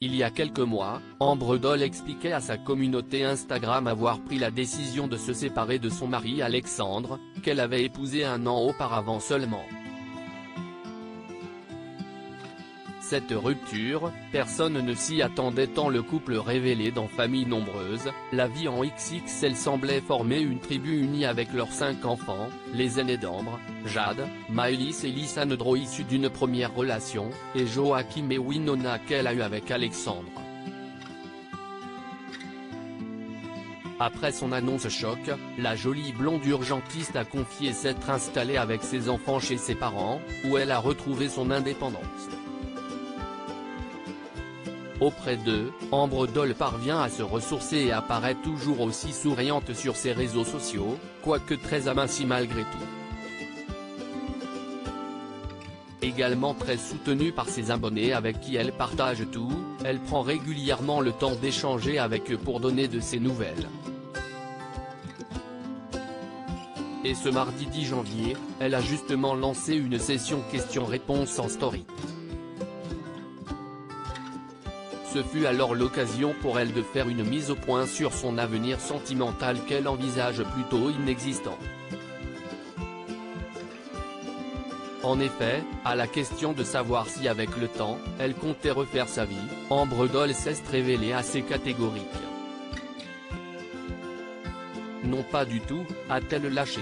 Il y a quelques mois, Ambre Doll expliquait à sa communauté Instagram avoir pris la décision de se séparer de son mari Alexandre, qu'elle avait épousé un an auparavant seulement. Cette rupture, personne ne s'y attendait tant le couple révélé dans Famille Nombreuse, la vie en XXL semblait former une tribu unie avec leurs 5 enfants, les aînés d'Ambre, Jade, Maëlys et Lysandro issus d'une première relation, et Joachim et Winona qu'elle a eu avec Alexandre. Après son annonce choc, la jolie blonde urgentiste a confié s'être installée avec ses enfants chez ses parents, où elle a retrouvé son indépendance. Auprès d'eux, Ambre Doll parvient à se ressourcer et apparaît toujours aussi souriante sur ses réseaux sociaux, quoique très amincie malgré tout. Également très soutenue par ses abonnés avec qui elle partage tout, elle prend régulièrement le temps d'échanger avec eux pour donner de ses nouvelles. Et ce mardi 10 janvier, elle a justement lancé une session questions-réponses en story. Ce fut alors l'occasion pour elle de faire une mise au point sur son avenir sentimental qu'elle envisage plutôt inexistant. En effet, à la question de savoir si avec le temps, elle comptait refaire sa vie, Ambre Doll s'est révélée assez catégorique. Non pas du tout, a-t-elle lâché.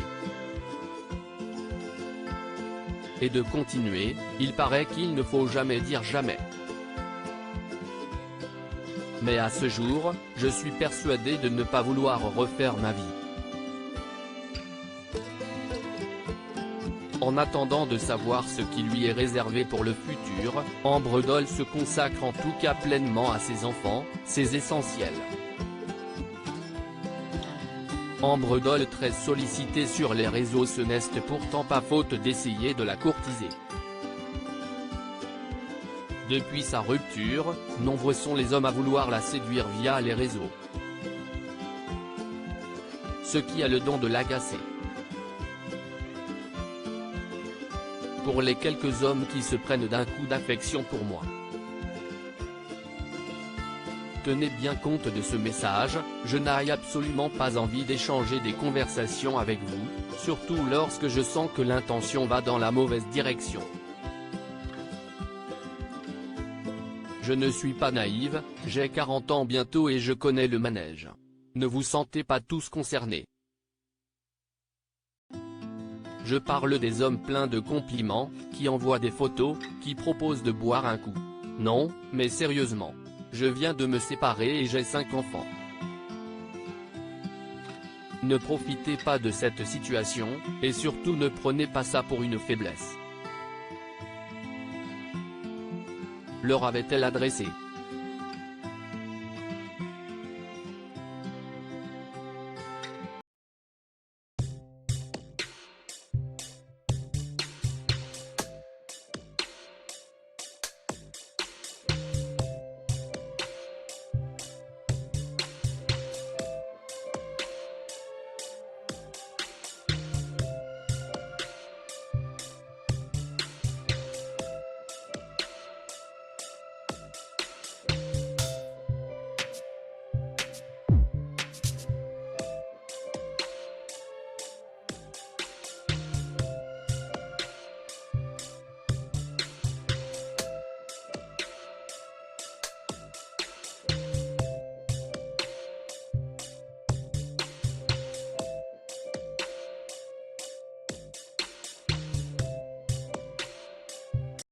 Et de continuer, il paraît qu'il ne faut jamais dire jamais. Mais à ce jour, je suis persuadée de ne pas vouloir refaire ma vie. En attendant de savoir ce qui lui est réservé pour le futur, Ambre Doll se consacre en tout cas pleinement à ses enfants, c'est essentiel. Ambre Doll très sollicitée sur les réseaux, ce n'est pourtant pas faute d'essayer de la courtiser. Depuis sa rupture, nombreux sont les hommes à vouloir la séduire via les réseaux. Ce qui a le don de l'agacer. Pour les quelques hommes qui se prennent d'un coup d'affection pour moi. Tenez bien compte de ce message, je n'ai absolument pas envie d'échanger des conversations avec vous, surtout lorsque je sens que l'intention va dans la mauvaise direction. Je ne suis pas naïve, j'ai 40 ans bientôt et je connais le manège. Ne vous sentez pas tous concernés. Je parle des hommes pleins de compliments, qui envoient des photos, qui proposent de boire un coup. Non, mais sérieusement. Je viens de me séparer et j'ai 5 enfants. Ne profitez pas de cette situation, et surtout ne prenez pas ça pour une faiblesse. Leur avait-elle adressé.